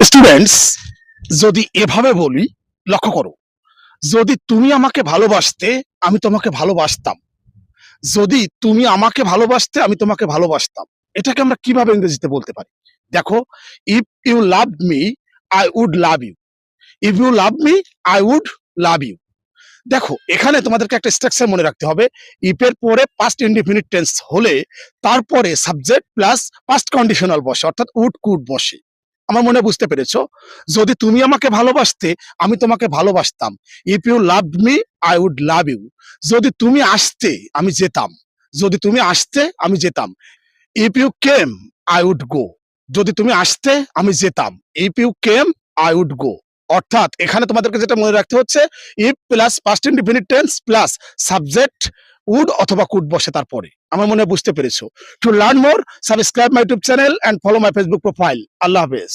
Students, যদি এভাবে বলি, লক্ষ্য করো। যদি তুমি আমাকে ভালোবাসতে, আমি তোমাকে ভালোবাসতাম। যদি তুমি আমাকে ভালোবাসতে, আমি তোমাকে ভালোবাসতাম। এটাকে আমরা কিভাবে ইংরেজিতে বলতে পারি? দেখো, if you love me, I would love you. If you love me, I would love you. দেখো, এখানে তোমাদেরকে একটা স্ট্রাকচার মনে রাখতে হবে। ইফ এর পরে পাস্ট ইনডিফিনিট টেন্স হলে তারপরে সাবজেক্ট প্লাস পাস্ট কন্ডিশনাল বসে, অর্থাৎ উড কুড বসে। আমার মনে বুঝতে পেরেছো? যদি তুমি আমাকে ভালোবাসতে, আমি তোমাকে ভালোবাসতাম। If you love me, I would love you. যদি তুমি আসতে, আমি যেতাম। যদি তুমি আসতে, আমি যেতাম। If you came, I would go. যদি তুমি আসতে, আমি যেতাম। If you came, I would go. অর্থাৎ এখানে তোমাদেরকে যেটা মনে রাখতে হচ্ছে, if plus past indefinite tense plus subject would অথবা কুড বসে তারপরে। আমার মনে হয় বুঝতে পেরেছো। To learn more, subscribe my YouTube channel and follow my Facebook profile. আল্লাহ হাফেজ।